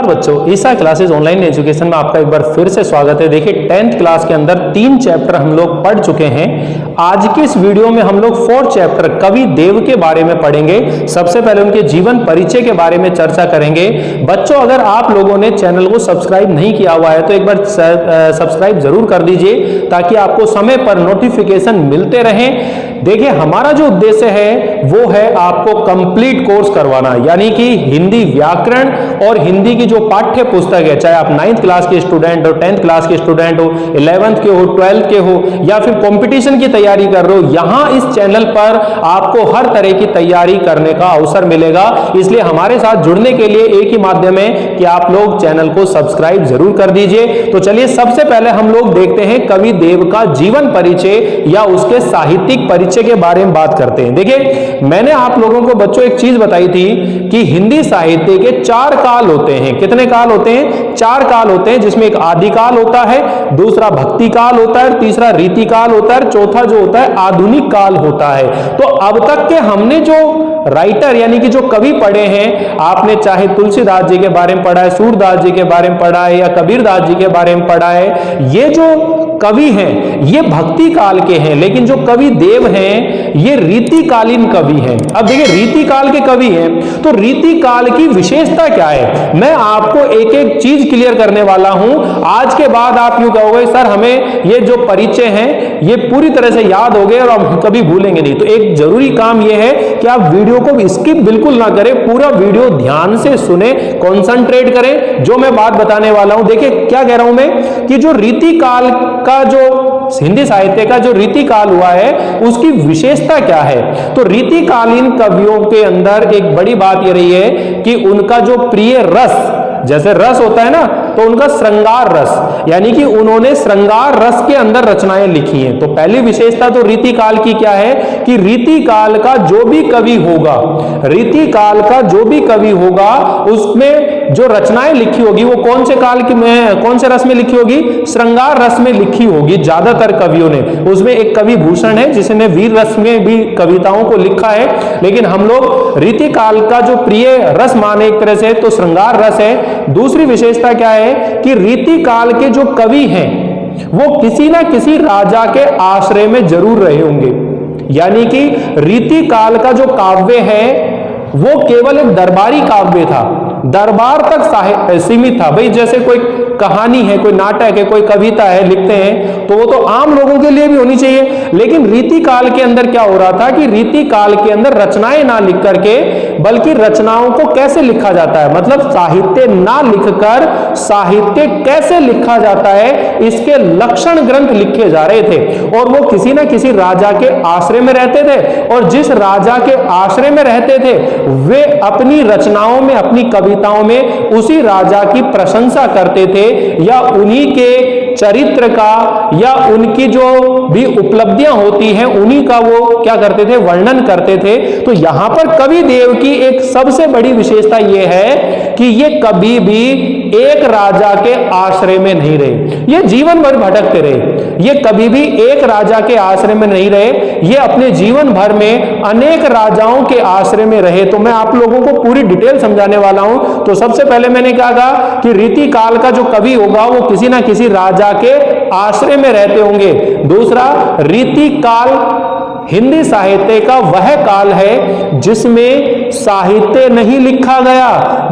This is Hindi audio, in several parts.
नमस्कार बच्चों, ईसा क्लासेस ऑनलाइन एजुकेशन में आपका एक बार फिर से स्वागत है। देखिए 10th क्लास के अंदर 3 चैप्टर हम लोग पढ़ चुके हैं। आज की इस वीडियो में हम लोग 4 चैप्टर कवि देव के बारे में पढ़ेंगे। सबसे पहले उनके जीवन परिचय के बारे में चर्चा करेंगे। बच्चों, अगर आप लोगों ने चैनल को सब्सक्राइब नहीं किया हुआ है तो एक बार सब्सक्राइब जरूर कर दीजिए ताकि आपको समय पर नोटिफिकेशन मिलते रहें। देखिए हमारा जो उद्देश्य है वो है आपको कंप्लीट कोर्स करवाना, यानी कि हिंदी व्याकरण और हिंदी की जो पाठ्य पुस्तक है, चाहे आप 9th क्लास के स्टूडेंट हो, 10th क्लास के स्टूडेंट हो, 11th के हो, 12th के हो या फिर कंपटीशन की तैयारी कर रहे हो, यहां इस चैनल पर आपको हर तरह की तैयारी करने का अवसर मिलेगा। इसलिए हमारे साथ जुड़ने के लिए एक ही माध्यम है कि आप लोग चैनल को सब्सक्राइब जरूर कर दीजिए। तो चलिए सबसे पहले हम लोग देखते हैं कवि देव का जीवन परिचय या उसके साहित्यिक परिचय के बारे में बात करते हैं। देखिए मैंने आप लोगों को बच्चों एक चीज बताई थी कि हिंदी साहित्य के 4 काल होते हैं। कितने काल होते हैं? 4 काल होते हैं, जिसमें एक आदि काल होता है, दूसरा भक्ति काल होता है, तीसरा रीति काल होता है, चौथा जो होता है आधुनिक काल होता है। तो अब तक के हमने जो राइटर यानी कि जो कवि पढ़े हैं, आपने चाहे तुलसीदास जी के बारे में पढ़ा है, सूरदास जी के बारे में पढ़ा है या कबीरदास जी के बारे में पढ़ा है, ये जो कवि हैं ये भक्ति काल के हैं, लेकिन जो कवि देव हैं ये रीतिकालीन कवि हैं। अब देखिए रीति काल के कवि हैं तो रीति काल की विशेषता क्या है, मैं आपको एक एक चीज क्लियर करने वाला हूं। आज के बाद आप यूं कहोगे सर हमें ये जो परिचय है ये पूरी तरह से याद हो गए और हम कभी भूलेंगे नहीं। तो एक जरूरी काम ये है कि आप वीडियो को स्किप बिल्कुल ना करें, पूरा वीडियो ध्यान से सुने, कॉन्सेंट्रेट करें जो मैं बात बताने वाला हूं। देखिए क्या कह रहा हूं मैं कि जो रीति काल का जो हिंदी साहित्य का जो रीति काल हुआ है उसकी विशेषता क्या है। तो रीतिकालीन कवियों के अंदर एक बड़ी बात ये रही है कि उनका जो प्रिय रस, जैसे रस होता है ना, तो उनका श्रृंगार रस, यानी कि उन्होंने श्रृंगार रस के अंदर रचनाएं लिखी हैं। तो पहली विशेषता तो रीति काल की क्या है कि रीति काल का जो भी कवि होगा, रीति काल का जो भी कवि होगा उसमें जो रचनाएं लिखी होगी वो कौन से काल की में, कौन से रस में लिखी होगी? श्रृंगार रस में लिखी होगी ज्यादातर कवियों ने। उसमें एक कवि भूषण है जिसने वीर रस में भी कविताओं को लिखा है, लेकिन हम लोग रीति काल का जो प्रिय रस माने एक तरह से तो श्रृंगार रस है। दूसरी विशेषता क्या है कि रीति काल के जो कवि हैं वो किसी ना किसी राजा के आश्रय में जरूर रहे होंगे, यानी कि रीति काल का जो काव्य है वो केवल एक दरबारी काव्य था, दरबार तक सीमित था। भाई जैसे कोई कहानी है, कोई नाटक है, कोई कविता है, लिखते हैं तो वो तो आम लोगों के लिए भी होनी चाहिए। लेकिन रीति काल के अंदर क्या हो रहा था कि रीति काल के अंदर रचनाएं ना लिख करके बल्कि रचनाओं को कैसे लिखा जाता है, मतलब साहित्य ना लिखकर साहित्य कैसे लिखा जाता है, इसके लक्षण ग्रंथ लिखे जा रहे थे। और वो किसी ना किसी राजा के आश्रय में रहते थे और जिस राजा के आश्रय में रहते थे वे अपनी रचनाओं में, अपनी कविताओं में उसी राजा की प्रशंसा करते थे या उन्हीं के चरित्र का या उनकी जो भी उपलब्धियां होती हैं उन्हीं का वो क्या करते थे, वर्णन करते थे। तो यहां पर कवि देव की एक सबसे बड़ी विशेषता ये है कि ये कभी भी एक राजा के आश्रय में नहीं रहे, ये जीवन भर भटकते रहे, ये कभी भी एक राजा के आश्रय में नहीं रहे, ये अपने जीवन भर में अनेक राजाओं के आश्रय में रहे। तो मैं आप लोगों को पूरी डिटेल समझाने वाला हूं। तो सबसे पहले मैंने कहा कि रीति काल का जो कवि होगा वो किसी ना किसी राजा के आश्रय में रहते होंगे। दूसरा, रीति काल हिंदी साहित्य का वह काल है जिसमें साहित्य नहीं लिखा गया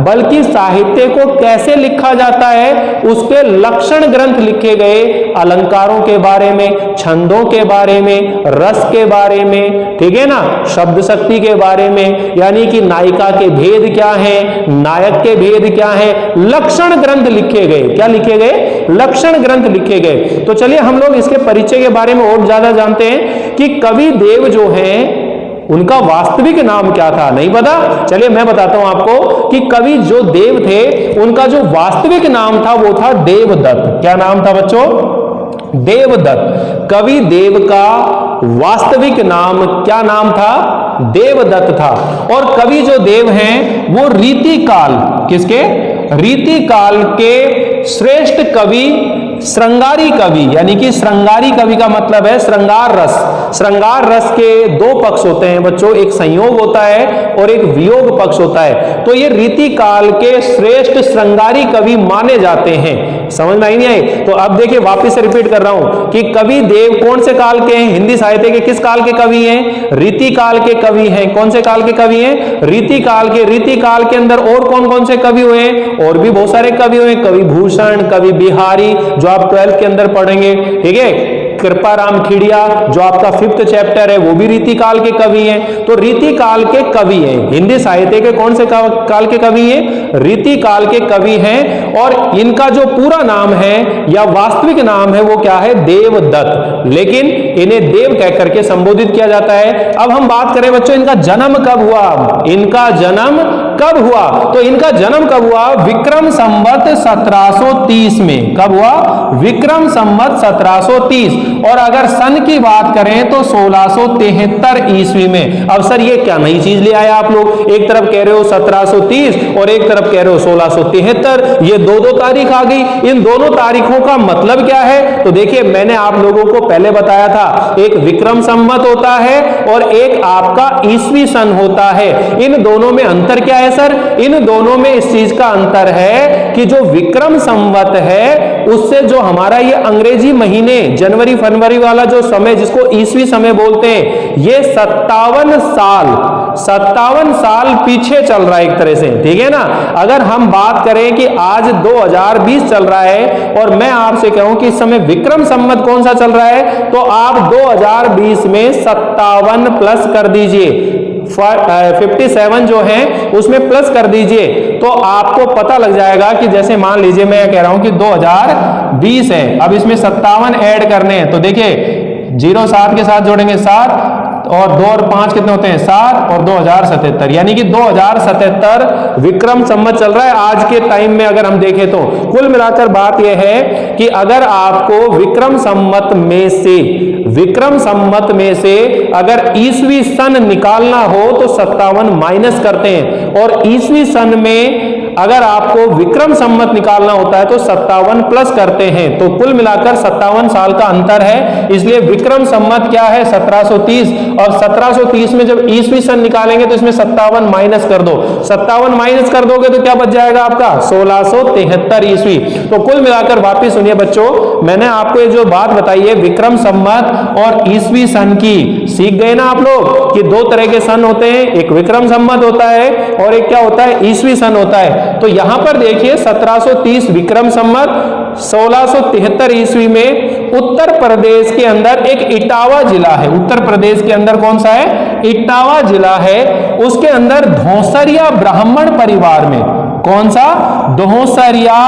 बल्कि साहित्य को कैसे लिखा जाता है उसके लक्षण ग्रंथ लिखे गए, अलंकारों के बारे में, छंदों के बारे में, रस के बारे में, ठीक है ना, शब्द शक्ति के बारे में, यानी कि नायिका के भेद क्या है, नायक के भेद क्या है, लक्षण ग्रंथ लिखे गए। क्या लिखे गए? लक्षण ग्रंथ लिखे गए। तो चलिए हम लोग इसके परिचय के बारे में और ज्यादा जानते हैं कि कवि देव जो हैं उनका वास्तविक नाम क्या था। नहीं पता? चलिए मैं बताता हूं आपको कि कवि जो देव थे उनका जो वास्तविक नाम था वो था देवदत्त। क्या नाम था बच्चों? देवदत्त। कवि देव का वास्तविक नाम क्या नाम था? देवदत्त था। और कवि जो देव हैं वो रीति काल, किसके? रीति काल के श्रेष्ठ कवि श्रृंगारी कवि, यानी कि श्रृंगारी कवि का मतलब है श्रृंगार रस। श्रृंगार रस के दो पक्ष होते हैं बच्चों, एक संयोग होता है और एक वियोग पक्ष होता है। तो ये रीति काल के श्रेष्ठ श्रृंगारी कवि माने जाते हैं। समझ में आई नहीं आई? तो अब देखिए वापस से रिपीट कर रहा हूं कि कवि देव कौन से काल के हैं? हिंदी साहित्य के किस काल के कवि हैं? रीति काल के कवि हैं। कौन से काल के कवि हैं? रीति काल के। रीति काल के अंदर और कौन कौन से कवि हुए? और भी बहुत सारे कवि हुए, कवि भूषण, कवि बिहारी, जो आप 12th के अंदर पढ़ेंगे, ठीक है। कृपाराम खिड़िया, जो आपका 5th चैप्टर है, वो भी रीति काल के कवि हैं। तो रीति काल के कवि हैं। हिंदी साहित्य के कौन से काल के कवि हैं? रीति काल के कवि हैं। और इनका जो पूरा नाम है या वास्तविक नाम है वो क्या है? देवदत्त, लेकिन इन्हें देव कहकर के संबोधित किया जाता है। अब हम बात करें बच्चों इनका जन्म कब हुआ? इनका जन्म कब हुआ? तो इनका जन्म कब हुआ? विक्रम संवत 1730 में। कब हुआ? विक्रम संवत 1730। और अगर सन की बात करें तो 1673 ईस्वी में। अब सर ये क्या नई चीज ले आया आप लोग? एक तरफ कह रहे हो 1730 और एक तरफ कह रहे हो 1673, ये दो तारीख आ गई। इन दोनों तारीखों का मतलब क्या है? तो देखिए मैंने आप लोगों को पहले बताया था, एक विक्रम संवत होता है और एक आपका ईस्वी सन होता है। इन दोनों में अंतर क्या है सर? इन दोनों में इस चीज का अंतर है कि जो विक्रम संवत है उससे जो हमारा ये अंग्रेजी महीने जनवरी फरवरी वाला जो समय जिसको ईस्वी समय बोलते हैं, ये 57 साल पीछे चल रहा है एक तरह से, ठीक है ना। अगर हम बात करें कि आज 2020 चल रहा है और मैं आपसे कहूं कि इस समय विक्रम संवत कौन सा चल रहा है, तो आप 2020 में 57 प्लस कर दीजिए, 57 जो है उसमें प्लस कर दीजिए, तो आपको पता लग जाएगा कि जैसे मान लीजिए मैं कह रहा हूं कि 2020 है, अब इसमें 57 ऐड करने हैं। तो देखिए 0 7 के साथ जोड़ेंगे 7 और 2 और 5 कितने होते हैं? 7 और 2077, यानी कि 2077 विक्रम संवत चल रहा है आज के टाइम में। अगर हम देखें तो कुल मिलाकर बात यह है कि अगर आपको विक्रम संवत में से अगर ईस्वी सन निकालना हो तो 57 माइनस करते हैं, और ईस्वी सन में अगर आपको विक्रम संवत निकालना होता है तो 57 प्लस करते हैं। तो कुल मिलाकर 57 साल का अंतर है। इसलिए विक्रम संवत क्या है? 1730, और 1730 में जब ईस्वी सन निकालेंगे तो इसमें 57 माइनस कर दो। 57 माइनस कर दोगे तो क्या बच जाएगा आपका? 1673 ईस्वी। तो कुल मिलाकर वापिस सुनिए बच्चों, मैंने आपको ये जो बात बताई है विक्रम संवत और ईस्वी सन की, सीख गए ना आप लोग कि दो तरह के सन होते हैं, एक विक्रम संवत होता है और एक क्या होता है? ईस्वी सन होता है। तो यहां पर देखिए 1730 विक्रम संवत, 1673 ईस्वी में उत्तर प्रदेश के अंदर एक इटावा जिला है। उत्तर प्रदेश के अंदर कौन सा है? इटावा जिला है। उसके अंदर धौंसरिया ब्राह्मण परिवार में, कौन सा? धौंसरिया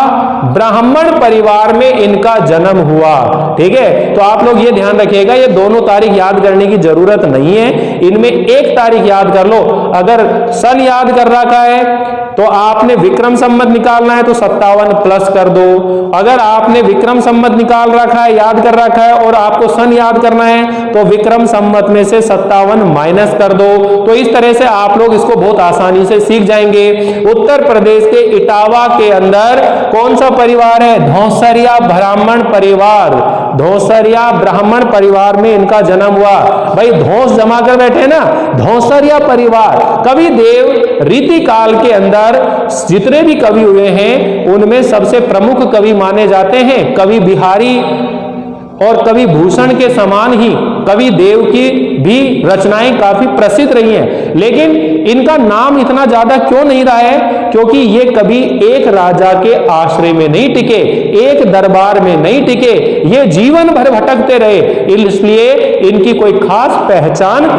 ब्राह्मण परिवार में इनका जन्म हुआ, ठीक है। तो आप लोग ये ध्यान रखिएगा, ये दोनों तारीख याद करने की जरूरत नहीं है, इनमें एक तारीख याद कर लो। अगर सन याद कर रखा है तो आपने विक्रम संवत निकालना है तो 57 प्लस कर दो। अगर आपने विक्रम संवत निकाल रखा है, याद कर रखा है, और आपको सन याद करना है तो विक्रम संवत में से 57 माइनस कर दो। तो इस तरह से आप लोग इसको बहुत आसानी से सीख जाएंगे। उत्तर प्रदेश के इटावा के अंदर कौन सा परिवार है? धौंसरिया ब्राह्मण परिवार। धौंसरिया ब्राह्मण परिवार में इनका जन्म हुआ। भाई धौंस जमा कर बैठे ना, धौंसरिया परिवार। कवि देव रीति काल के अंदर जितने भी कवि हुए हैं उनमें सबसे प्रमुख कवि माने जाते हैं। कवि बिहारी और कवि भूषण के समान ही कवि देव की भी रचनाएं काफी प्रसिद्ध रही हैं, लेकिन इनका नाम इतना ज्यादा क्यों नहीं रहा है? क्योंकि ये कभी एक राजा के आश्रय में नहीं टिके, एक दरबार में नहीं टिके, ये जीवन भर भटकते रहे, इसलिए इनकी कोई खास पहचान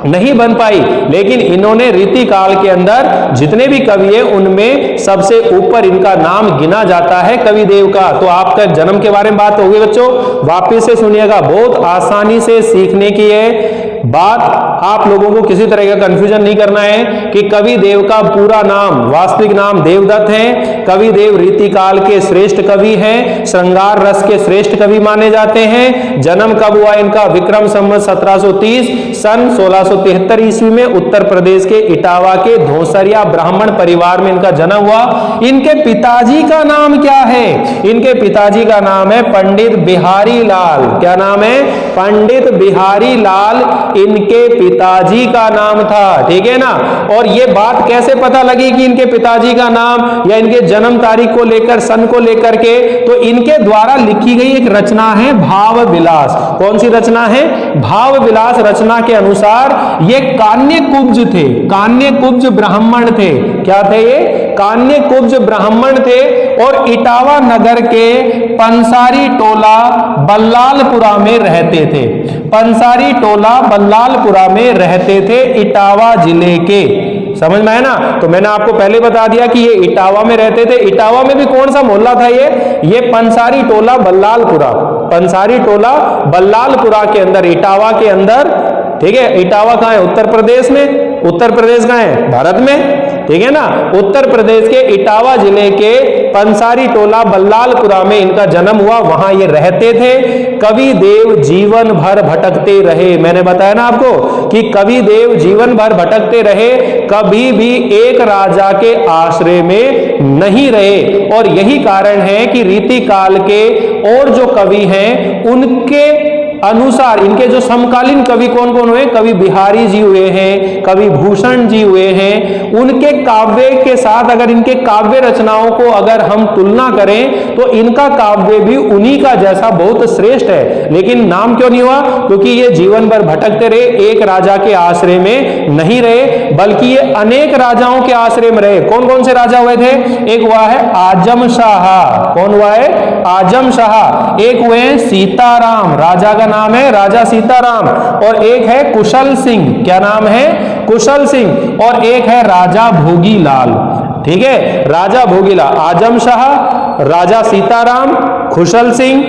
नहीं बन पाई। लेकिन इन्होंने रीति काल के अंदर जितने भी कवि हैं उनमें सबसे ऊपर इनका नाम गिना जाता है कवि देव का। तो आपका जन्म के बारे में बात होगी बच्चों, वापिस से सुनिएगा, बहुत आसानी से सीखने की है। बात आप लोगों को किसी तरह का कंफ्यूजन नहीं करना है कि कवि देव का पूरा नाम, वास्तविक नाम देवदत्त है। कवि देव रीतिकाल के श्रेष्ठ कवि हैं, श्रृंगार रस के श्रेष्ठ कवि माने जाते हैं। जन्म कब हुआ इनका? विक्रम संवत 1730 सन 1673 ईस्वी में उत्तर प्रदेश के इटावा के धोसरिया ब्राह्मण परिवार में इनका जन्म हुआ। इनके पिताजी का नाम क्या है? इनके पिताजी का नाम है पंडित बिहारी लाल। क्या नाम है? पंडित बिहारी लाल इनके पिताजी का नाम था, ठीक है ना। और ये बात कैसे पता लगी कि इनके पिताजी का नाम या इनके जन्म तारीख को लेकर, सन को लेकर के? तो इनके द्वारा लिखी गई एक रचना है भाव विलास। कौन सी रचना है? भाव विलास रचना के अनुसार ये कान्य कुब्ज थे, कान्य कुब्ज ब्राह्मण थे। क्या थे ये? कान्य कुब्ज ब्राह्मण थे और इटावा नगर के पंसारी टोला बल्लालपुरा में रहते थे। पंसारी टोला बल्लालपुरा में रहते थे, इटावा जिले के। समझ में आया ना। तो मैंने आपको पहले बता दिया कि ये इटावा में रहते थे। इटावा में भी कौन सा मोहल्ला था? ये पंसारी टोला बल्लालपुरा, पंसारी टोला बल्लालपुरा के अंदर, इटावा के अंदर, ठीक है। इटावा कहां है? उत्तर प्रदेश में। उत्तर प्रदेश कहां है? भारत में, ठीक है ना। उत्तर प्रदेश के इटावा जिले के पंसारी टोला बल्लालपुरा में इनका जन्म हुआ, वहां ये रहते थे। कवि देव जीवन भर भटकते रहे। मैंने बताया ना आपको कि कवि देव जीवन भर भटकते रहे, कभी भी एक राजा के आश्रय में नहीं रहे। और यही कारण है कि रीतिकाल के और जो कवि हैं उनके अनुसार इनके जो समकालीन कवि कौन कौन हुए? कवि बिहारी जी हुए हैं, कवि भूषण जी हुए हैं। उनके काव्य के साथ अगर इनके काव्य रचनाओं को अगर हम तुलना करें तो इनका काव्य भी उन्हीं का जैसा बहुत श्रेष्ठ है। लेकिन नाम क्यों नहीं हुआ? क्योंकि ये जीवन भर भटकते रहे, एक राजा के आश्रय में नहीं रहे, बल्कि ये अनेक राजाओं के आश्रय में रहे। कौन कौन से राजा हुए थे? एक हुआ है आजम शाह। कौन हुआ है? आजम शाह। एक हुए हैं सीताराम, राजा का नाम है राजा सीताराम। और एक है कुशल सिंह। क्या नाम है? कुशल सिंह। और एक है राजा भोगीलाल, ठीक है। राजा भोगीलाल, आजम शाह, राजा सीताराम, कुशल सिंह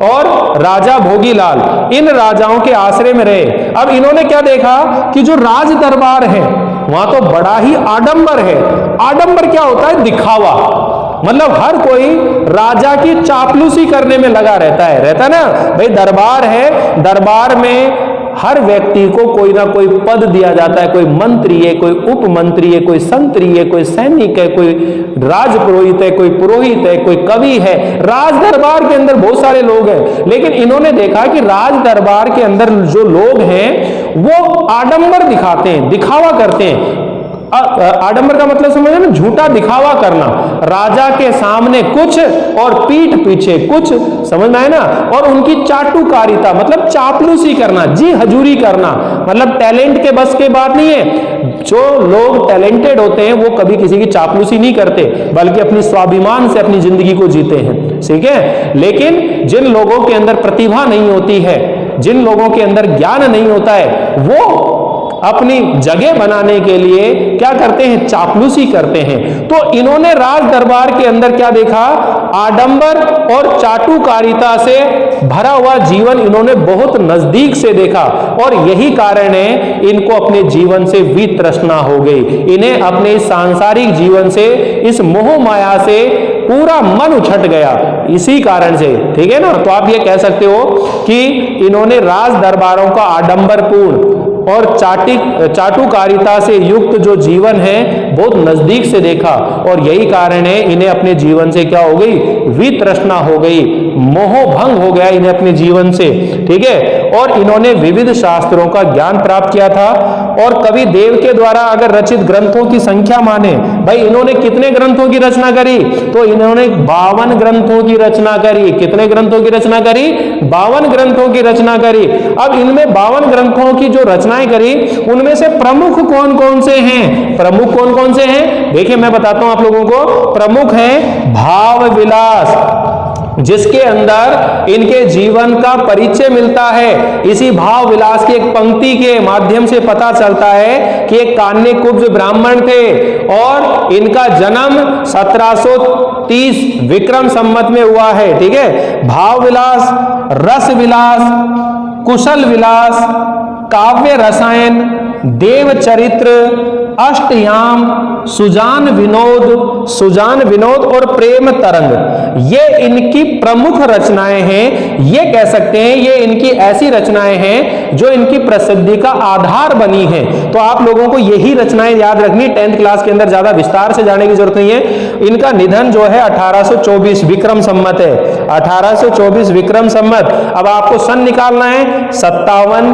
और राजा भोगीलाल, इन राजाओं के आश्रय में रहे। अब इन्होंने क्या देखा कि जो राज दरबार है वहां तो बड़ा ही आडंबर है। आडंबर क्या होता है? दिखावा। मतलब हर कोई राजा की चापलूसी करने में लगा रहता है ना भाई। दरबार है, दरबार में हर व्यक्ति को कोई ना कोई पद दिया जाता है। कोई मंत्री है, कोई उप मंत्री है, कोई संतरी है, कोई सैनिक है, कोई राजपुरोहित है, कोई पुरोहित है, कोई कवि है। राज दरबार के अंदर बहुत सारे लोग हैं। लेकिन इन्होंने देखा कि राज दरबार के अंदर जो लोग हैं वो आडंबर दिखाते हैं, दिखावा करते हैं। आडंबर का मतलब समझ ना, झूठा दिखावा करना। राजा के सामने कुछ और पीठ पीछे कुछ, समझ में आए ना। और उनकी चाटुकारिता मतलब चापलूसी करना, जी हजूरी करना। मतलब टैलेंट के बस के बात नहीं है। जो लोग टैलेंटेड होते हैं वो कभी किसी की चापलूसी नहीं करते, बल्कि अपनी स्वाभिमान से अपनी जिंदगी को जीते हैं, ठीक है। लेकिन जिन लोगों के अंदर प्रतिभा नहीं होती है, जिन लोगों के अंदर ज्ञान नहीं होता है, वो अपनी जगह बनाने के लिए क्या करते हैं? चापलूसी करते हैं। तो इन्होंने राज दरबार के अंदर क्या देखा? आडंबर और चाटुकारिता से भरा हुआ जीवन इन्होंने बहुत नजदीक से देखा। और यही कारण है इनको अपने जीवन से वितृष्णा हो गई। इन्हें अपने सांसारिक जीवन से, इस मोह माया से पूरा मन उछट गया, इसी कारण से, ठीक है ना। तो आप ये कह सकते हो कि इन्होंने राज दरबारों का आडंबरपूर्ण और चाटुकारिता से युक्त जो जीवन है बहुत नजदीक से देखा। और यही कारण है इन्हें अपने जीवन से क्या हो गई? वितृष्णा हो गई, मोह भंग हो गया इन्हें अपने जीवन से, ठीक है। और इन्होंने विविध शास्त्रों का ज्ञान प्राप्त किया था। और कवि देव के द्वारा अगर रचित ग्रंथों की संख्या माने, भाई इन्होंने कितने ग्रंथों की रचना करी? तो इन्होंने 52 ग्रंथों की रचना करी। कितने ग्रंथों की रचना करी? 52 ग्रंथों की रचना करी। अब इनमें 52 ग्रंथों की जो रचनाएं करी, उनमें से प्रमुख कौन कौन से हैं? प्रमुख कौन कौन से हैं? देखिए मैं बताता हूं आप लोगों को। प्रमुख है भाव विलास, जिसके अंदर इनके जीवन का परिचय मिलता है। इसी भाव विलास की एक पंक्ति के माध्यम से पता चलता है कि एक कान्य कुब्ज ब्राह्मण थे और इनका जन्म 1730 विक्रम संवत में हुआ है, ठीक है। भाव विलास, रस विलास, कुशल विलास, काव्य रसायन, देव चरित्र, अष्टयाम, सुजान विनोद और प्रेम तरंग, ये इनकी प्रमुख रचनाएं हैं। ये कह सकते हैं ये इनकी ऐसी रचनाएं हैं जो इनकी प्रसिद्धि का आधार बनी हैं। तो आप लोगों को यही रचनाएं याद रखनी, 10th क्लास के अंदर ज्यादा विस्तार से जाने की जरूरत नहीं है। इनका निधन जो है 1824 विक्रम संमत है, 1824 विक्रम संमत। अब आपको सन निकालना है, 57,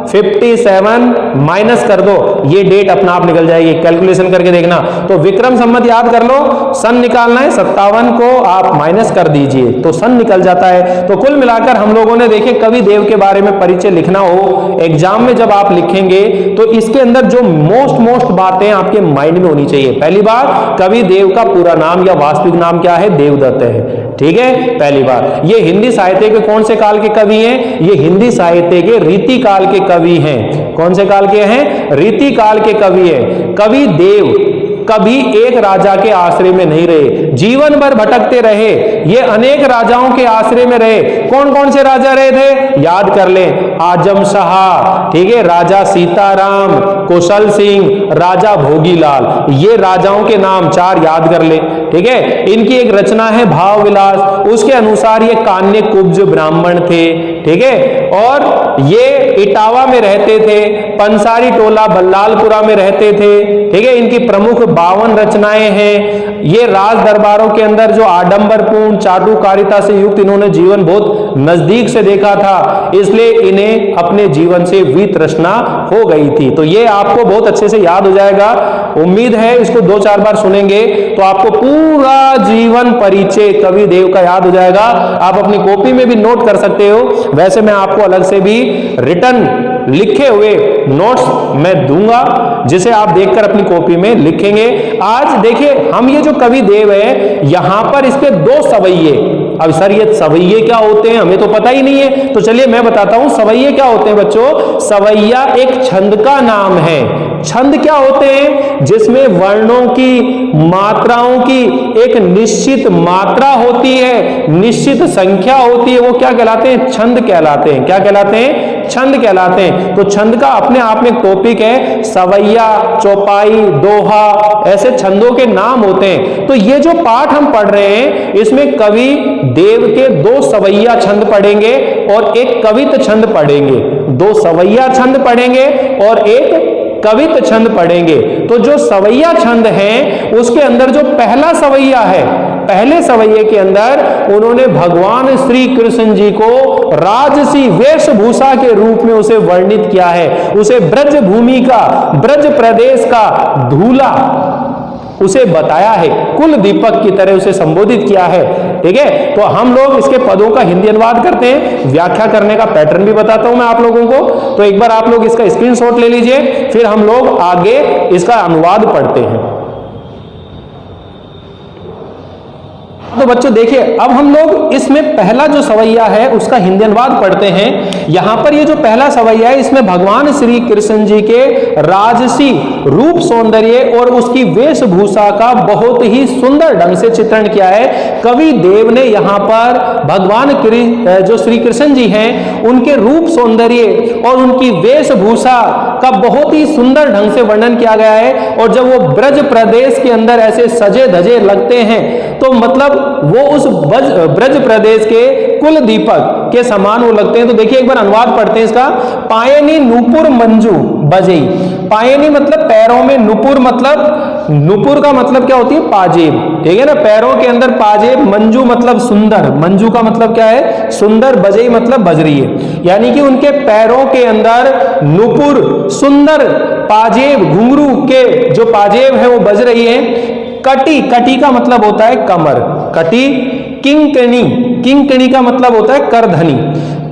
57 माइनस कर दो, ये डेट अपना आप निकल जाएगी, कैलकुलेशन करके देखना। तो विक्रम संमत याद कर लो, सन निकालना है, 57 को आप माइनस कर दीजिए तो सन निकल जाता है। तो कुल मिलाकर हम लोगों ने देखे कवि देव के बारे में परिचय लिखना हो एग्जाम में जब आप लिखेंगे तो इसके अंदर जो मोस्ट बातें आपके माइंड में होनी चाहिए। पहली बात, कवि देव का पूरा नाम या वास्तविक नाम क्या है? देवदत्त है, ठीक है, पहली बात। ये हिंदी साहित्य के कौन से काल के कवि हैं? ये हिंदी साहित्य के रीति काल के कवि हैं। कौन से काल के हैं? रीति काल के कवि हैं। कवि देव कभी एक राजा के आश्रय में नहीं रहे, जीवन भर भटकते रहे। ये अनेक राजाओं के आश्रय में रहे। कौन कौन से राजा रहे थे? याद कर लें, आजम शाह, ठीक है, राजा सीताराम, कुशल सिंह, राजा भोगीलाल, ये राजाओं के नाम 4 याद कर ले, ठीक है। इनकी एक रचना है भाव विलास, उसके अनुसार ये कान्य कुब्ज ब्राह्मण थे, ठीक है, और ये इटावा में रहते थे, पंसारी टोला बल्लालपुरा में रहते थे, ठीक है। इनकी प्रमुख 52 रचनाएं हैं। ये राज दरबारों के अंदर जो आडंबरपूर्ण चाटुकारिता से युक्त इन्होंने जीवन बहुत नजदीक से देखा था, इसलिए इन्हें अपने जीवन से वितृष्णा हो गई थी। तो ये आपको बहुत अच्छे से याद हो जाएगा। उम्मीद है इसको 2-4 बार सुनेंगे तो आपको पूरा जीवन परिचय कवि देव का याद हो जाएगा। आप अपनी कॉपी में भी नोट कर सकते हो, वैसे मैं आपको अलग से भी रिटर्न लिखे हुए नोट्स मैं दूंगा जिसे आप देखकर अपनी कॉपी में लिखेंगे। आज देखिए हम ये जो कवि देव है यहां पर इसके 2 सवैये। अब सर ये सवैये क्या होते हैं हमें तो पता ही नहीं है, तो चलिए मैं बताता हूं सवैये क्या होते हैं बच्चों। सवैया एक छंद का नाम है। छंद क्या होते हैं? जिसमें वर्णों की, मात्राओं की एक निश्चित मात्रा होती है, निश्चित संख्या होती है, वो क्या कहलाते हैं? छंद कहलाते हैं। क्या कहलाते हैं? छंद कहलाते हैं। तो छंद का अपने आप में टॉपिक है। सवैया, चौपाई, दोहा, ऐसे छंदों के नाम होते हैं। तो ये जो पाठ हम पढ़ रहे हैं इसमें कवि देव के 2 सवैया छंद पढ़ेंगे और एक कवित छंद पढ़ेंगे। 2 सवैया छंद पढ़ेंगे और एक कवित छंद पढ़ेंगे। तो जो सवैया छंद हैं उसके अंदर जो पहला सवैया है, पहले सवैये के अंदर उन्होंने भगवान श्री कृष्ण जी को राजसी वेशभूषा के रूप में उसे वर्णित किया है। उसे ब्रज भूमि का, ब्रज प्रदेश का दूल्हा उसे बताया है, कुल दीपक की तरह उसे संबोधित किया है, ठीक है। तो हम लोग इसके पदों का हिंदी अनुवाद करते हैं, व्याख्या करने का पैटर्न भी बताता हूं मैं आप लोगों को। तो एक बार आप लोग इसका स्क्रीनशॉट ले लीजिए, फिर हम लोग आगे इसका अनुवाद पढ़ते हैं। तो बच्चों देखिए अब हम लोग इसमें पहला जो सवैया है उसका हिंदी अनुवाद पढ़ते हैं। यहां पर ये जो पहला सवैया है इसमें भगवान श्री कृष्ण जी के राजसी रूप, सौंदर्य और उसकी वेशभूषा का बहुत ही सुंदर ढंग से चित्रण किया है। कवि देव ने यहाँ पर भगवान जो श्री कृष्ण जी हैं उनके रूप, सौंदर्य और उनकी वेशभूषा का बहुत ही सुंदर ढंग से वर्णन किया गया है। और जब वो ब्रज प्रदेश के अंदर ऐसे सजे धजे लगते हैं तो मतलब वो उस ब्रज प्रदेश के कुल दीपक के समान वो लगते हैं। तो देखिए एक बार अनुवाद पढ़ते हैं इसका। पायनी नूपुर मंजू बजई। पायनी मतलब पैरों में, नुपुर मतलब, नुपुर का मतलब क्या होती है? पाजेब, ठीक है ना, पैरों के अंदर पाजेब। मंजू मतलब सुंदर, मंजू का मतलब क्या है? सुंदर। बजई मतलब बज रही है, यानी कि उनके पैरों के अंदर नुपुर, सुंदर पाजेब, घुंघरू के जो पाजेब है वो बज रही है। कटी, कटी का मतलब होता है कमर, कटी। किंकणी, किंकणी का मतलब होता है करधनी।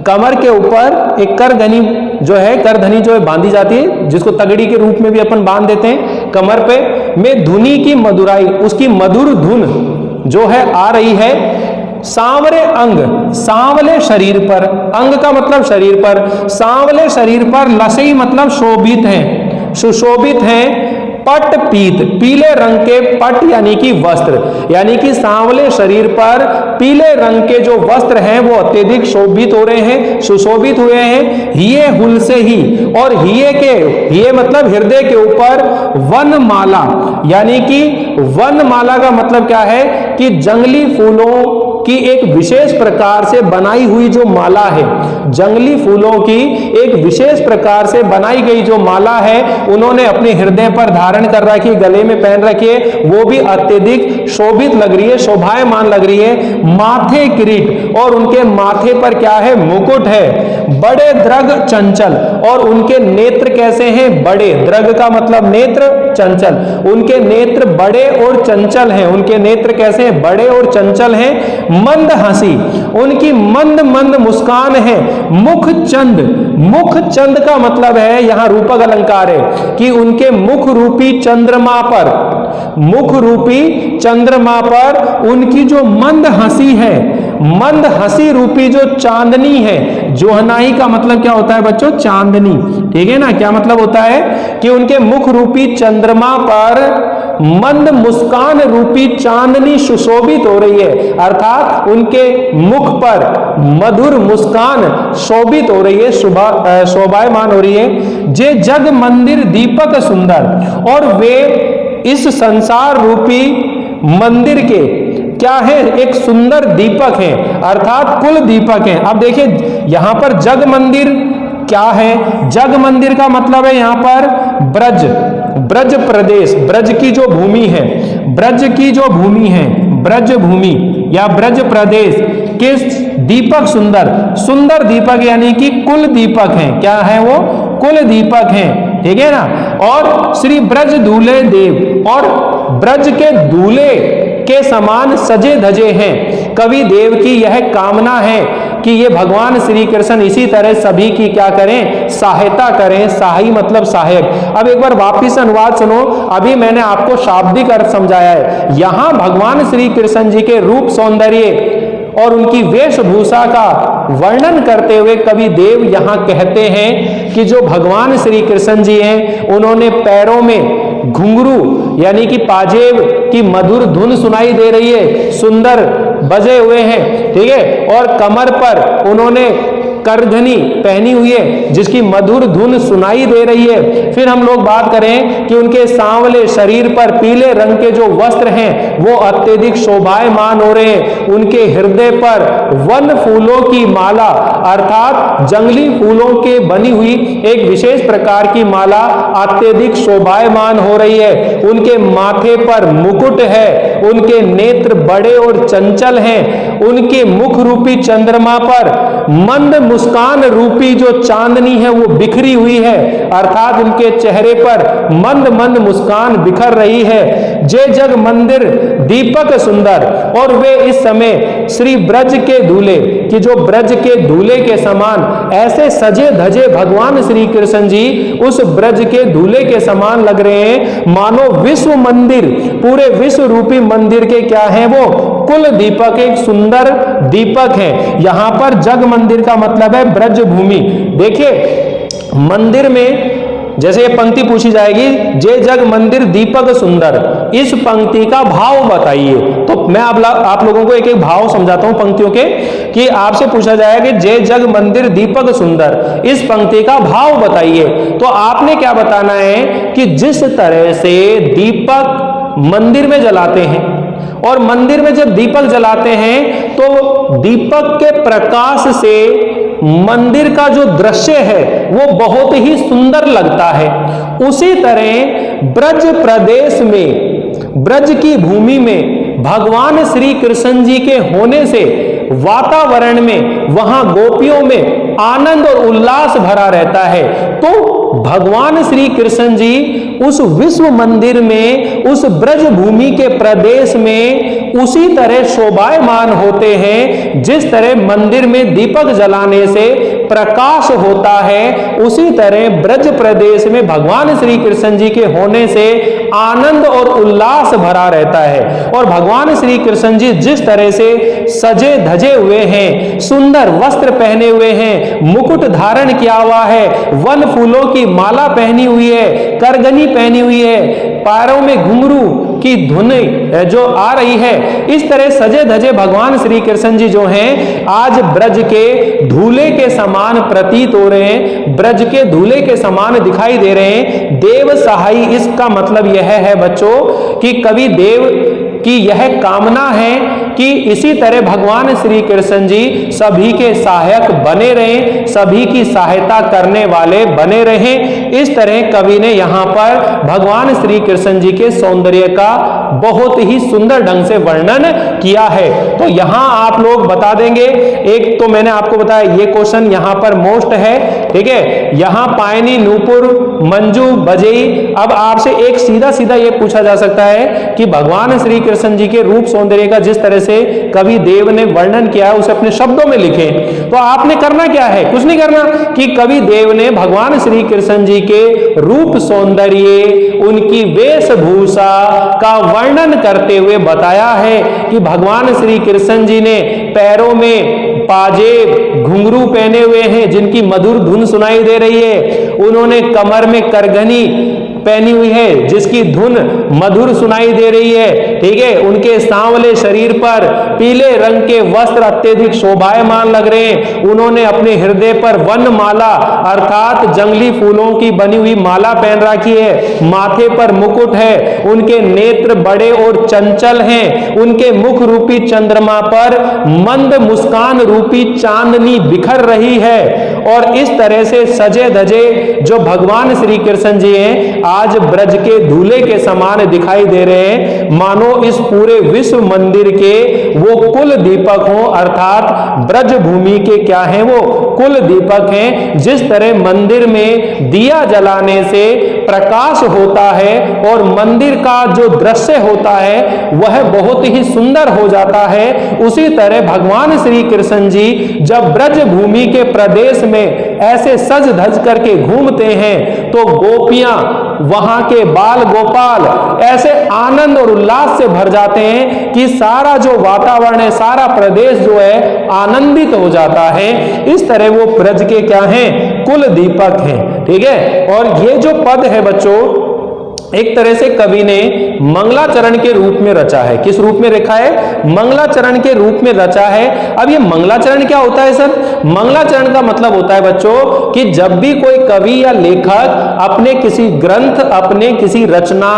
कमर के ऊपर एक करधनी जो है, करधनी जो है बांधी जाती है, जिसको तगड़ी के रूप में भी अपन बांध देते हैं कमर पे। में धुनी की मधुराई, उसकी मधुर धुन जो है आ रही है। सांवरे अंग, सांवले शरीर पर, अंग का मतलब शरीर पर, सांवले शरीर पर। लसई मतलब शोभित है, सुशोभित है। पट पीत, पीले रंग के पट यानी कि वस्त्र, यानी कि सांवले शरीर पर पीले रंग के जो वस्त्र हैं वो अत्यधिक शोभित हो रहे हैं, सुशोभित हुए हैं। हिये हुल से ही, और हिये मतलब हृदय के ऊपर वनमाला, यानी कि वनमाला का मतलब क्या है कि जंगली फूलों की एक विशेष प्रकार से बनाई हुई जो माला है, जंगली फूलों की एक विशेष प्रकार से बनाई गई जो माला है उन्होंने अपने हृदय पर धारण कर रखी, गले में पहन रखी है, वो भी अत्यधिक शोभित लग रही है, शोभायमान लग रही है। माथे किरीट, और उनके माथे पर क्या है, मुकुट है। बड़े द्रग चंचल, और उनके नेत्र कैसे हैं, बड़े, द्रग का मतलब नेत्र, चंचल, उनके नेत्र बड़े और चंचल हैं। उनके नेत्र कैसे हैं, बड़े और चंचल हैं। मंद हंसी, उनकी मंद मंद मुस्कान है। मुख चंद, मुख चंद का मतलब है यहां रूपक अलंकार है कि उनके मुख रूपी चंद्रमा पर, मुख रूपी चंद्रमा पर उनकी जो मंद हंसी है, मंद हंसी रूपी जो चांदनी है, जोहनाई का मतलब क्या होता है बच्चों, चांदनी, ठीक है ना। क्या मतलब होता है कि उनके मुख रूपी चंद्रमा पर मंद मुस्कान रूपी चांदनी सुशोभित हो रही है, अर्थात उनके मुख पर मधुर मुस्कान शोभित हो रही है, शोभायमान हो रही है। जे जग मंदिर दीपक सुंदर, और वे इस संसार रूपी मंदिर के क्या है, एक सुंदर दीपक है, अर्थात कुल दीपक है। अब देखिए यहां पर जग मंदिर क्या है, जग मंदिर का मतलब है यहां पर ब्रज, ब्रज प्रदेश, ब्रज की जो भूमि है, ब्रज की जो भूमि है, ब्रज भूमि या ब्रज प्रदेश के दीपक सुंदर, सुंदर दीपक यानी कि कुल दीपक हैं। क्या है वो, कुल दीपक हैं, ठीक है ना। और श्री ब्रज दूल्हे देव, और ब्रज के दूल्हे के समान सजे धजे हैं। कवि देव की यह कामना है कि ये भगवान श्री कृष्ण इसी तरह सभी की क्या करें, सहायता करें। सहाई मतलब सहायक। अब एक बार वापिस अनुवाद सुनो, अभी मैंने आपको शाब्दिक अर्थ समझाया है। यहां भगवान श्री कृष्ण जी के रूप सौंदर्य और उनकी वेशभूषा का वर्णन करते हुए कवि देव यहां कहते हैं कि जो भगवान श्री कृष्ण जी हैं उन्होंने पैरों में घुंघरू यानी कि पाजेब की मधुर धुन सुनाई दे रही है, सुंदर बजे हुए हैं, ठीक है। और कमर पर उन्होंने करधनी पहनी हुई है जिसकी मधुर धुन सुनाई दे रही है। फिर हम लोग बात करें कि उनके सांवले शरीर पर पीले रंग के जो वस्त्र हैं वो अत्यधिक शोभायमान हो रहे हैं। उनके हृदय पर वन फूलों की माला अर्थात जंगली फूलों के बनी हुई एक विशेष प्रकार की माला अत्यधिक शोभायमान हो रही है। उनके माथे पर मुकुट है, उनके नेत्र बड़े और चंचल हैं, उनके मुख रूपी चंद्रमा पर मंद मुस्कान रूपी जो चांदनी है वो बिखरी हुई है, अर्थात उनके चेहरे पर मंद मंद मुस्कान बिखर रही है। जे जग मंदिर दीपक सुंदर, और वे इस समय श्री ब्रज के दूल्हे कि जो ब्रज के दूल्हे के समान ऐसे सजे धजे भगवान श्री कृष्ण जी उस ब्रज के दूल्हे के समान लग रहे हैं, मानो विश्व मंदिर, पूरे विश्व रूपी मंदिर के क्या है वो कुल दीपक, एक सुंदर दीपक है। यहां पर जग मंदिर का मतलब है ब्रज भूमि। देखिए मंदिर में जैसे ये पंक्ति पूछी जाएगी, जे जग मंदिर दीपक सुंदर, इस पंक्ति का भाव बताइए। तो मैं आप लोगों को एक एक भाव समझाता हूं पंक्तियों के, कि आपसे पूछा जाएगा कि जे जग मंदिर दीपक सुंदर, इस पंक्ति का भाव बताइए। तो आपने क्या बताना है कि जिस तरह से दीपक मंदिर में जलाते हैं, और मंदिर में जब दीपक जलाते हैं तो दीपक के प्रकाश से मंदिर का जो दृश्य है वो बहुत ही सुंदर लगता है। उसी तरह ब्रज प्रदेश में, ब्रज की भूमि में भगवान श्री कृष्ण जी के होने से वातावरण में, वहां गोपियों में आनंद और उल्लास भरा रहता है। तो भगवान श्री कृष्ण जी उस विश्व मंदिर में, उस ब्रज भूमि के प्रदेश में उसी तरह शोभायमान होते हैं जिस तरह मंदिर में दीपक जलाने से प्रकाश होता है, उसी तरह ब्रज प्रदेश में भगवान श्री कृष्ण जी के होने से आनंद और उल्लास भरा रहता है। और भगवान श्री कृष्ण जी जिस तरह से सजे धजे हुए हैं, सुंदर वस्त्र पहने हुए हैं, मुकुट धारण किया हुआ है, वन फूलों की माला पहनी हुई है, करगनी पहनी हुई है, पैरों में घुंघरू की धुन जो आ रही है। इस तरह सजे धजे भगवान श्री कृष्ण जी जो हैं आज ब्रज के धूले के समान प्रतीत हो रहे हैं, ब्रज के धूले के समान दिखाई दे रहे हैं। देव सहाई, इसका मतलब यह है बच्चों कि कवि देव की यह कामना है कि इसी तरह भगवान श्री कृष्ण जी सभी के सहायक बने रहें, सभी की सहायता करने वाले बने रहें। इस तरह कवि ने यहां पर भगवान श्री कृष्ण जी के सौंदर्य का बहुत ही सुंदर ढंग से वर्णन किया है। तो यहां आप लोग बता देंगे, एक तो मैंने आपको बताया ये क्वेश्चन यहां पर मोस्ट है, ठीक है। यहां पायनी, नूपुर, मंजू, बजेई। अब आपसे एक सीधा सीधा ये पूछा जा सकता है कि भगवान श्री कृष्ण जी के रूप सौंदर्य का जिस तरह से कवि देव ने वर्णन किया है उसे अपने शब्दों में लिखें। तो आपने करना क्या है, कुछ नहीं करना, कि कवि देव ने भगवान श्री कृष्ण जी के रूप सौंदर्य, उनकी वेशभूषा का वर्णन करते हुए बताया है कि भगवान श्री कृष्ण जी ने पैरों में पाजेब, घुंघरू पहने हुए हैं जिनकी मधुर धुन सुनाई दे रही है। उन्होंने कमर में करघनी पहनी हुई है जिसकी धुन मधुर सुनाई दे रही है, ठीक है। उनके सांवले शरीर पर पीले रंग के वस्त्र अत्यधिक शोभायमान लग रहे हैं। उन्होंने अपने हृदय पर वन माला अर्थात जंगली फूलों की बनी हुई माला पहन रखी है। माथे पर मुकुट है, उनके नेत्र बड़े और चंचल हैं। उनके मुख रूपी चंद्रमा पर मंद मुस्कान रूपी चांदनी बिखर रही है। और इस तरह से सजे धजे जो भगवान श्री कृष्ण जी हैं आज ब्रज के धूले के समान दिखाई दे रहे हैं, मानो इस पूरे विश्व मंदिर के वो कुल दीपक हों, अर्थात ब्रज भूमि के क्या हैं, वो कुल दीपक हैं। जिस तरह मंदिर में दिया जलाने से प्रकाश होता है और मंदिर का जो दृश्य होता है वह बहुत ही सुंदर हो जाता है, उसी तरह भगवान श्री कृष्ण जी जब ब्रज भूमि के प्रदेश में ऐसे सज धज करके घूमते हैं तो गोपियां, वहां के बाल गोपाल ऐसे आनंद और उल्लास से भर जाते हैं कि सारा जो वातावरण है, सारा प्रदेश जो है आनंदित हो जाता है। इस तरह वो ब्रज के क्या हैं, कुल दीपक हैं, ठीक है। और ये जो पद है बच्चों एक तरह से कवि ने मंगलाचरण के रूप में रचा है। किस रूप में रखा है, मंगलाचरण के रूप में रचा है। अब ये मंगलाचरण क्या होता है सर, मंगलाचरण का मतलब होता है बच्चों कि जब भी कोई कवि या लेखक अपने किसी ग्रंथ, अपने किसी रचना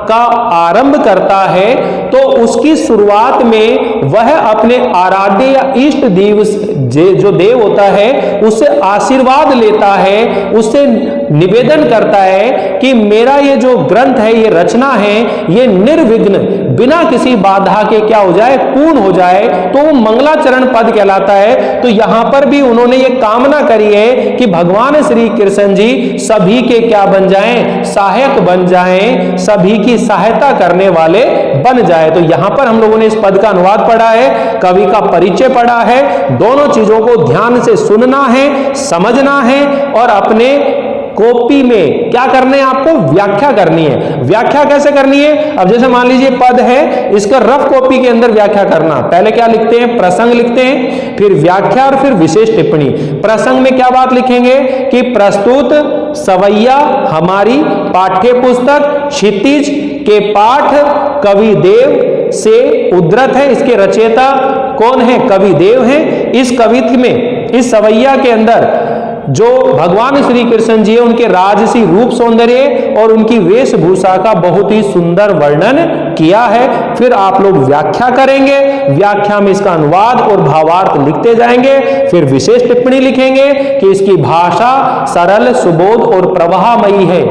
का आरंभ करता है तो उसकी शुरुआत में वह अपने आराध्य या इष्ट देव जो देव होता है उससे आशीर्वाद लेता है, उससे निवेदन करता है कि मेरा ये जो ग्रंथ है, ये रचना है, ये निर्विघ्न बिना किसी बाधा के क्या हो जाए, पूर्ण हो जाए, तो वो मंगलाचरण पद कहलाता है। तो यहां पर भी उन्होंने ये कामना करी है कि भगवान श्री कृष्ण जी सभी के क्या बन जाएं, सहायक बन जाएं, सभी की सहायता करने वाले बन जाए। तो यहां पर हम लोगों ने इस पद का अनुवाद पढ़ा है, कवि का परिचय पढ़ा है। दोनों चीजों को ध्यान से सुनना है, समझना है और अपने कॉपी में क्या करना है, आपको व्याख्या करनी है। व्याख्या कैसे करनी है, अब जैसे मान लीजिए पद है, इसका रफ कॉपी के अंदर व्याख्या करना। पहले क्या लिखते हैं, प्रसंग लिखते हैं, फिर व्याख्या और फिर विशेष टिप्पणी। प्रसंग में क्या बात लिखेंगे कि प्रस्तुत सवैया हमारी पाठ्य पुस्तक क्षितिज के पाठ कवि देव से उद्धृत है। इसके रचयिता कौन है, कवि देव हैं। इस कवित्व में, इस सवैया के अंदर जो भगवान श्री कृष्ण जी है उनके राजसी रूप सौंदर्य और उनकी वेशभूषा का बहुत ही सुंदर वर्णन किया है। फिर आप लोग व्याख्या करेंगे, व्याख्या में इसका अनुवाद और भावार्थ लिखते जाएंगे। फिर विशेष टिप्पणी लिखेंगे कि इसकी भाषा सरल, सुबोध और प्रवाहमयी है।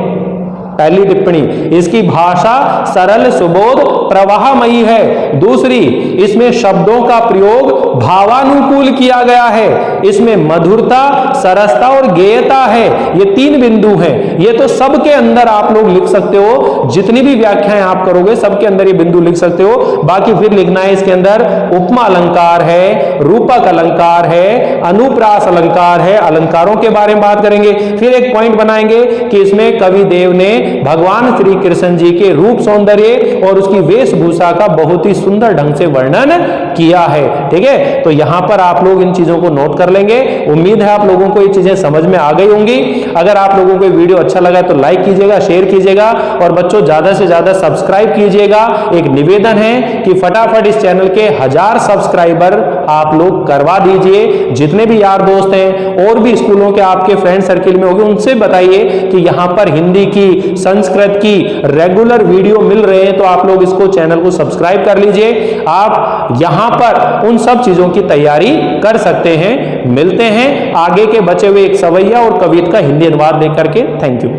पहली टिप्पणी, इसकी भाषा सरल, सुबोध, प्रवाहमयी है। दूसरी, इसमें शब्दों का प्रयोग भावानुकूल किया गया है। इसमें मधुरता, सरसता और गेयता है। ये तीन बिंदु हैं। ये तो सबके अंदर आप लोग लिख सकते हो, जितनी भी व्याख्याएं आप करोगे सबके अंदर ये बिंदु लिख सकते हो। बाकी फिर लिखना है इसके अंदर उपमा अलंकार है, रूपक अलंकार है, अनुप्रास अलंकार है। अलंकारों के बारे में बात करेंगे। फिर एक पॉइंट बनाएंगे कि इसमें कवि देव ने भगवान श्री कृष्ण जी के रूप सौंदर्य और उसकी वेशभूषा का बहुत ही सुंदर ढंग से वर्णन किया है। ठीक है, तो यहां पर आप लोग इन चीजों को नोट कर लेंगे। उम्मीद है आप लोगों को ये चीजें समझ में आ गई होंगी। अगर आप लोगों को वीडियो अच्छा लगा तो लाइक कीजिएगा, शेयर कीजिएगा और बच्चों ज्यादा से ज्यादा सब्सक्राइब कीजिएगा। एक निवेदन है कि फटाफट इस चैनल के 1000 सब्सक्राइबर आप लोग करवा दीजिए। जितने भी यार दोस्त हैं और भी स्कूलों के आपके फ्रेंड सर्किल में होंगे उनसे बताइए कि यहां पर हिंदी की, संस्कृत की रेगुलर वीडियो मिल रहे हैं, तो आप लोग इसको चैनल को सब्सक्राइब कर लीजिए। आप यहां पर उन सब चीजों की तैयारी कर सकते हैं। मिलते हैं आगे के बचे हुए एक सवैया और कविता का हिंदी अनुवाद लेकर के। Thank you.